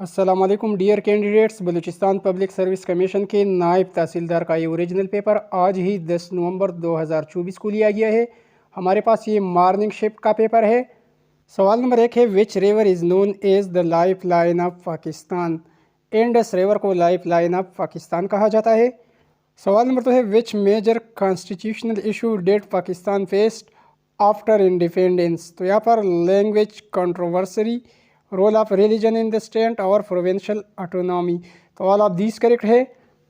السلام علیکم dear candidates, Balochistan public service commission کے نائب تحصیلدار کا یہ اوریجنل پیپر آج ہی 10 نومبر 2024 کو لیا گیا ہے۔ ہمارے پاس یہ مارننگ شفٹ کا پیپر ہے۔ سوال نمبر 1 ہے which river is known as the lifeline of Pakistan? Indus river کو لائف لائن آف پاکستان کہا جاتا ہے۔ سوال نمبر 2 ہے which major constitutional issue did Pakistan faced after independence? تو یہاں پر language controversy, role of religion in the state اور پروونشل آٹونومی، تو آل آف دیز کریکٹ ہے۔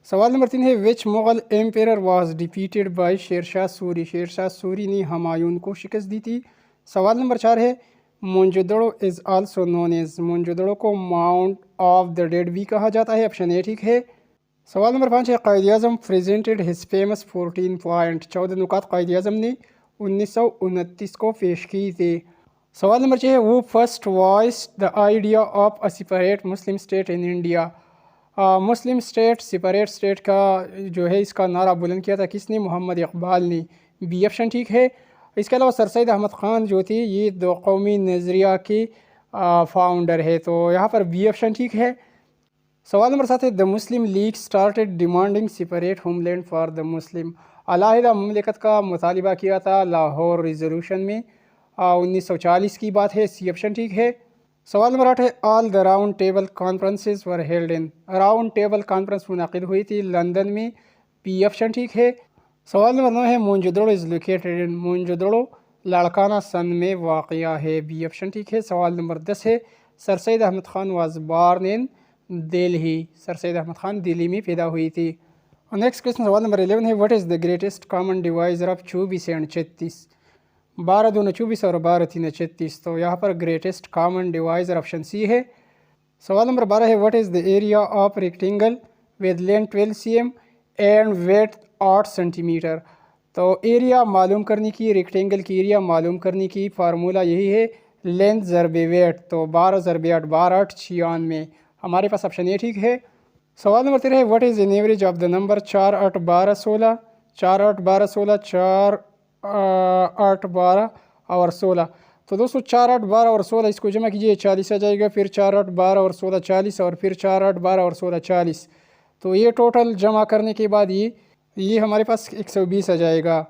سوال نمبر 3 ہے وچ Mughal ایمپیرر was defeated by Sher Shah Suri? Sher Shah Suri نے ہمایوں کو شکست دی تھی۔ سوال نمبر 4 ہے Mohenjodaro is also known as? مونجودڑو کو ماؤنٹ آف دا ڈیڈ بھی کہا جاتا ہے، آپشن اے ٹھیک ہے۔ سوال نمبر 5 ہے Quaid Azam presented his famous 14 point? 14 نکات قائد اعظم نے 1929 کو پیش کی تھے۔ سوال نمبر 6 ہے وہ first voiced the idea of a separate Muslim state in India? Muslim state, separate state کا جو ہے اس کا نعرہ بلند کیا تھا کس نے؟ محمد اقبال نے، بی آپشن ٹھیک ہے۔ اس کے علاوہ سر سید احمد خان جو تھی یہ دو قومی نظریہ کے فاؤنڈر ہے، تو یہاں پر بی آپشن ٹھیک ہے۔ سوال نمبر 7 ہے the Muslim League started demanding separate homeland for the Muslim? علیحدہ مملکت کا مطالبہ کیا تھا لاہور ریزولوشن میں، 1940 کی بات ہے، سی آپشن ٹھیک ہے۔ سوال نمبر 8 ہے all the round table conferences were held in? Round table conference منعقد ہوئی تھی لندن میں، پی آپشن ٹھیک ہے۔ سوال نمبر 9 ہے Mohenjodaro is located in? Mohenjodaro Larkana Sindh میں واقع ہے، بی آپشن ٹھیک ہے۔ سوال نمبر 10 ہے سر سید احمد خان واز بارن ان دہلی؟ سر سید احمد خان دہلی میں پیدا ہوئی تھی۔ نیکسٹ کویشچن سوال نمبر 11 ہے what is the greatest common divisor of 24 and 36؟ 12 دو 24 اور 12 3 36، تو یہاں پر greatest common divisor option C ہے۔ سوال نمبر 12 ہے what is the area of rectangle with length 12 cm and width 8 centimetre? تو ایریا معلوم کرنے کی، ریکٹینگل کی ایریا معلوم کرنے کی فارمولہ یہی ہے لینتھ ضرب ویڈتھ، تو 12 ضرب 8 12 8 96، ہمارے پاس آپشن اے ٹھیک ہے۔ سوال نمبر 13 ہے what is an average of the number 4 8 12 16؟ 4 8 12 16، 4 8 12 اور 16، تو دوستو 4 8 12 اور 16 اس کو جمع کیجئے 40 آ جائے گا، پھر 4 8 12 اور 16 40، اور پھر 4 8 12 اور 16 40، تو یہ ٹوٹل جمع کرنے کے بعد یہ ہمارے پاس 120 آ جائے گا۔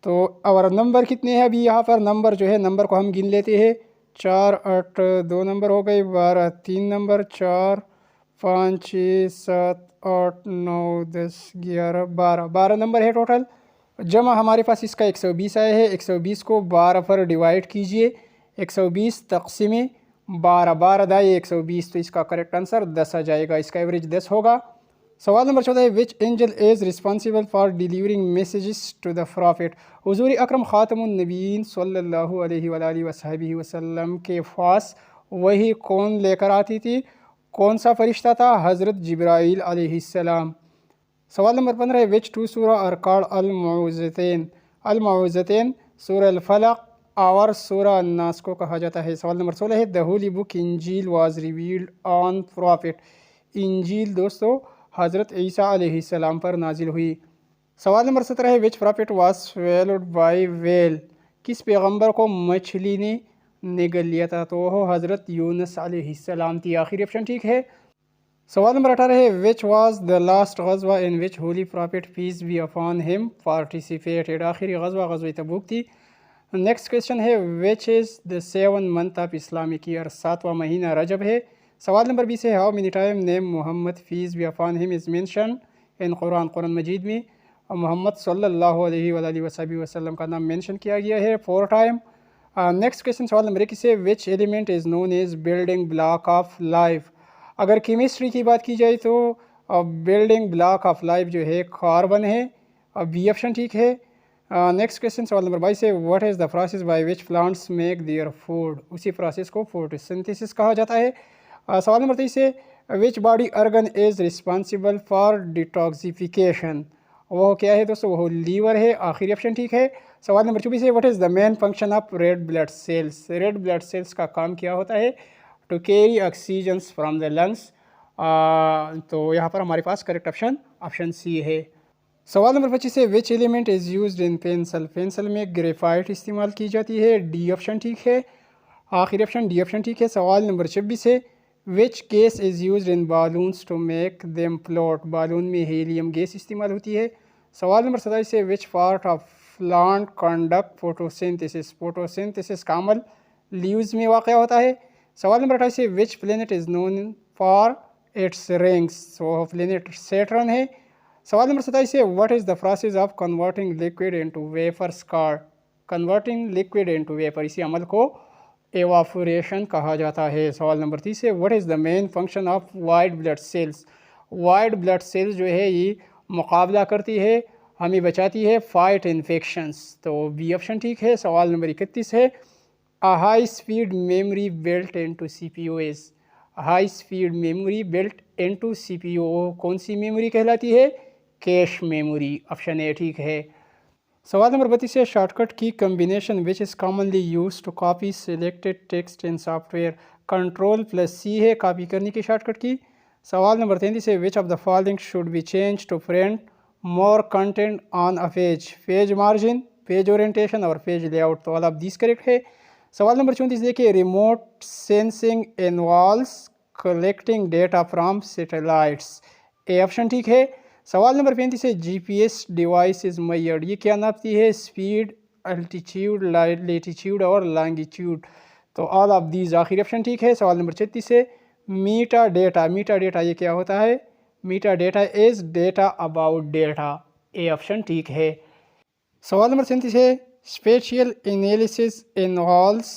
تو اور نمبر کتنے ہیں ابھی یہاں پر؟ نمبر جو ہے نمبر کو ہم گن لیتے ہیں، 4 8 2 نمبر ہو گئے، 12 3 نمبر، 4 5 6 7 8 9 10 11 12 نمبر ہے ٹوٹل۔ جمع ہمارے پاس اس کا 120 آیا ہے، 120 کو 12 پر ڈیوائڈ کیجئے، 120 تقسیم 12، 12 دائے 120، تو اس کا کریکٹ آنسر 10 آ جائے گا، اس کا ایوریج 10 ہوگا۔ سوال نمبر 14 ہے which angel is responsible for delivering messages to the prophet? حضور اکرم خاتم النبیین صلی اللہ علیہ وآلہ وصحبہ وسلم کے پاس وہی کون لے کر آتی تھی؟ کون سا فرشتہ تھا؟ حضرت جبرائیل علیہ السلام۔ سوال نمبر 15 ہے وچ ٹو سورہ آر کالڈ المعوذتین؟ المعوذتین سورہ الفلق اور سورہ الناس کو کہا جاتا ہے۔ سوال نمبر 16 ہے دا ہولی بک انجیل واز ریویلڈ آن پرافٹ؟ انجیل دوستو حضرت عیسیٰ علیہ السلام پر نازل ہوئی۔ سوال نمبر 17 ہے وچ پرافٹ واز سویلڈ بائی ویل؟ کس پیغمبر کو مچھلی نے نگل لیا تھا؟ تو وہ حضرت یونس علیہ السلام تھی، آخری آپشن ٹھیک ہے۔ سوال نمبر 18 ہے وچ واز دا لاسٹ غزوہ in which holy prophet peace be upon him participated? آخری غزوہ غزوہ تبوک تھی۔ نیکسٹ کویشچن ہے which is the 7 month of Islamic year? 7واں مہینہ رجب ہے۔ سوال نمبر 20 ہے how many time name Muhammad peace be upon him is mention in قرآن؟ قرآن مجید میں محمد صلی اللہ علیہ وآلہ وصحبہ وسلم کا نام مینشن کیا گیا ہے 4 ٹائم۔ نیکسٹ کویشچن سوال نمبر 21 ہے which element is known as building block of life? اگر کیمسٹری کی بات کی جائے تو بلڈنگ بلاک آف لائف جو ہے کاربن ہے، بی آپشن ٹھیک ہے۔ نیکسٹ کویشچن سوال نمبر 22 ہے what is the process by which plants make their food? اسی پروسیس کو فوٹوسنتھیسس کہا جاتا ہے۔ سوال نمبر 23 ہے which body organ is responsible for detoxification? وہ کیا ہے دوستو؟ وہ لیور ہے، آخری آپشن ٹھیک ہے۔ سوال نمبر 24 ہے what is the main function of red blood cells? Red blood cells کا کام کیا ہوتا ہے؟ To carry oxygens from the lungs, تو یہاں پر ہمارے پاس کریکٹ آپشن سی ہے۔ سوال نمبر 25 ہے which element is used in pencil? Pencil میں گریفائٹ استعمال کی جاتی ہے، ڈی آپشن ٹھیک ہے، آخری آپشن ڈی آپشن ٹھیک ہے۔ سوال نمبر 26 ہے which gas is used in balloons to make them float, balloon میں ہیلیم گیس استعمال ہوتی ہے۔ سوال نمبر 27 ہے which part of plant conduct photosynthesis, photosynthesis کا عمل لیوز میں واقع ہوتا ہے۔ سوال نمبر 28 ہے which planet is known for its rings, وہ پلینٹ سیٹرن ہے۔ سوال نمبر 27 ہے what is the process of converting liquid into vapour اسکار، کنورٹنگ لکوڈ انٹو ویپر، اسی عمل کو ایواپوریشن کہا جاتا ہے۔ سوال نمبر 30 ہے what is the main function of white blood cells, white blood cells جو ہے یہ مقابلہ کرتی ہے، ہمیں بچاتی ہے فائٹ انفیکشنز، تو بی آپشن ٹھیک ہے۔ سوال نمبر 31 ہے high speed memory built into C P U is, high speed memory built into C P U کون سی میموری کہلاتی ہے؟ کیش میموری، آپشن اے ٹھیک ہے۔ سوال نمبر 32 ہے شارٹ کٹ کی combination which is commonly use to copy selected text in software, کنٹرول+C ہے کاپی کرنے کی شارٹ کٹ کی۔ سوال نمبر 33 ہے which of the following should be change to print more content on a page, page margin, page orientation اور page layout, تو آل آف دیز کریکٹ ہے۔ سوال نمبر 34 دیکھیے remote sensing involves collecting data from satellites, a option ٹھیک ہے۔ سوال number 35 ہے جی P S device is میئرڈ، یہ کیا ناپتی ہے؟ اسپیڈ، الٹیٹیوڈ، لیٹیٹیوڈ اور لانگیٹیوڈ، تو آل آف دیز آخری آپشن ٹھیک ہے۔ سوال نمبر 36 ہے میٹا ڈیٹا، میٹا ڈیٹا یہ کیا ہوتا ہے؟ Meta data is data about data, A option ٹھیک ہے۔ سوال نمبر 37 ہے اسپیشل انالیسس انوالوز،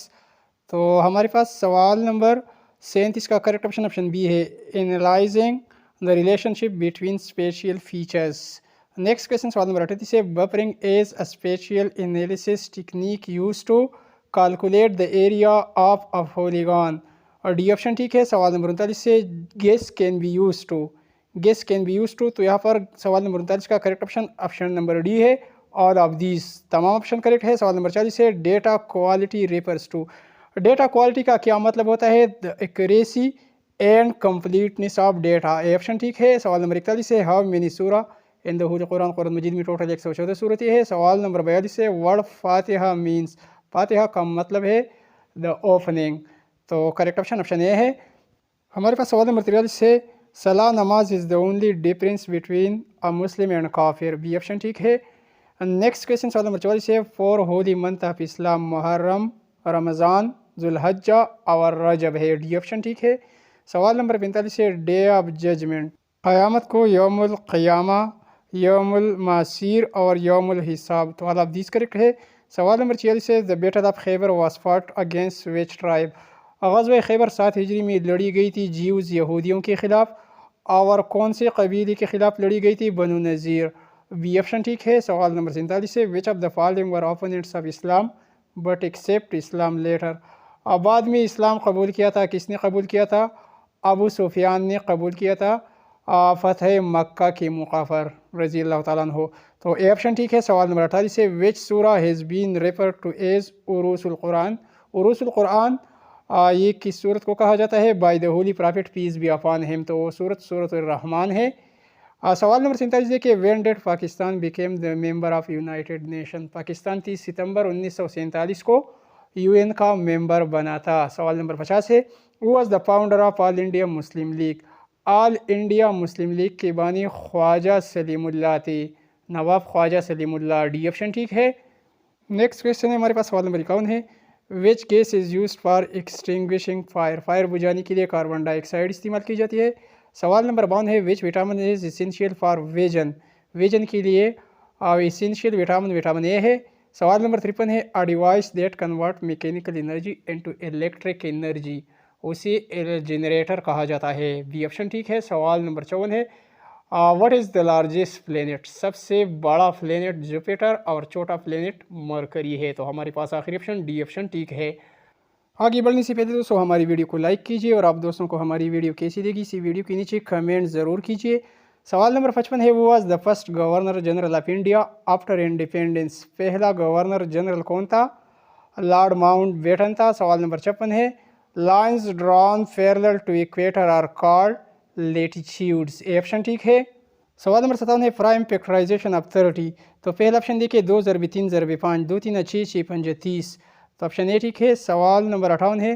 تو ہمارے پاس سوال نمبر 37 کا کریکٹ آپشن بی ہے، analyzing the relationship between spatial features. Next question سوال نمبر 38 ہے buffering is a spatial analysis technique use to calculate the area of a polygon, اور ڈی آپشن ٹھیک ہے۔ سوال نمبر 39 سے GIS can be use to, GIS can be use to, تو یہاں پر سوال نمبر 39 کا کریکٹ آپشن نمبر ڈی ہے، آل آف دیز تمام آپشن کریکٹ ہے۔ سوال نمبر 40 ہے data quality refers to, data quality کا کیا مطلب ہوتا ہے؟ The accuracy and completeness of data, A option ٹھیک ہے۔ سوال نمبر 41 ہے ہاؤ مینی سورہ ان دا ہولی قرآن، قرآن مجید میں ٹوٹل 114 صورتیں ہے۔ سوال نمبر 42 ہے ورڈ فاتحہ مینس، فاتحہ کا مطلب ہے دا اوپننگ، تو کریکٹ آپشن اے ہے۔ ہمارے پاس سوال نمبر 43 ہے صلاح نماز is the only difference between a Muslim and کافر، بی آپشن ٹھیک ہے۔ نیکسٹ کویشچن سوال نمبر 44 ہے four holy month of Islam محرم، رمضان، ذوالحجہ اور رجب ہے، ڈی آپشن ٹھیک ہے۔ سوال نمبر 45 ہے ڈے آف ججمنٹ، قیامت کو یوم القیامہ، یوم المعاشر اور یوم الحساب، تو آل آف دیز کریکٹ ہے۔ سوال نمبر 46 ہے the battle of Khyber was fought against which tribe, غزوہ خیبر 7 ہجری میں لڑی گئی تھی جیوز یہودیوں کے خلاف، اور کون سے قبیلے کے خلاف لڑی گئی تھی؟ بنو نذیر، بی آپشن ٹھیک ہے۔ سوال نمبر 47 ہے which of the following were opponents of Islam but accept Islam later, بعد میں اسلام قبول کیا تھا، کس نے قبول کیا تھا؟ ابو سفیان نے قبول کیا تھا فتح مکہ کے موقع پر رضی اللہ تعالیٰ عنہ، تو اے آپشن ٹھیک ہے۔ سوال نمبر 48 ہے وچ سورہ has been refer to as عروس القرآن، عروس القرآن یہ کس صورت کو کہا جاتا ہے؟ By the holy prophet peace be upon him, تو وہ سورت الرحمن ہے۔ سوال نمبر 47 ہے کہ when did Pakistan became the member of United Nation, Pakistan 30 ستمبر 1947 کو یو این کا ممبر بنا تھا۔ سوال نمبر 50 ہے who was the founder of all India Muslim league, all India Muslim league کے بانی خواجہ سلیم اللہ تھے، نواب خواجہ سلیم اللہ، ڈی آپشن ٹھیک ہے۔ نیکسٹ کویشچن ہے ہمارے پاس سوال نمبر 51 ہے which gas is used for extinguishing fire, fire بجھانے کے لیے کاربن ڈائی آکسائڈ استعمال کی جاتی ہے۔ سوال نمبر 52 ہے which vitamin is essential for vision, vision کے لیے اسینشیل وٹامن اے ہے۔ سوال نمبر 53 ہے اے device that convert mechanical energy into electric energy, اسے جنریٹر کہا جاتا ہے، بی آپشن ٹھیک ہے۔ سوال نمبر 54 ہے what is the largest planet, سب سے بڑا پلینٹ جوپیٹر اور چھوٹا پلینٹ مرکری ہے، تو ہمارے پاس آخری آپشن ڈی آپشن ٹھیک ہے۔ آگے بڑھنے سے پہلے دوستوں ہماری ویڈیو کو لائک کیجیے، اور آپ دوستوں کو ہماری ویڈیو کیسی لگی اسی ویڈیو کے نیچے کمنٹ ضرور کیجیے۔ سوال نمبر 55 ہے وہ was the first governor general of India after independence, پہلا گورنر جنرل کون تھا؟ لارڈ ماؤنٹ بیٹن تھا۔ سوال نمبر 56 ہے lines drawn parallel to equator are called latitudes, A option ٹھیک ہے۔ سوال نمبر 57 ہے پرائم فیکٹرائزیشن آف 30، تو پہلا آپشن دیکھیے 2 ضرب 3 ضرب 5، 2 3 6 6 5 30، تو آپشن اے ٹھیک ہے۔ سوال نمبر 58 ہے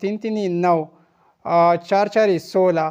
3 3 9, 4 4 16,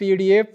PDF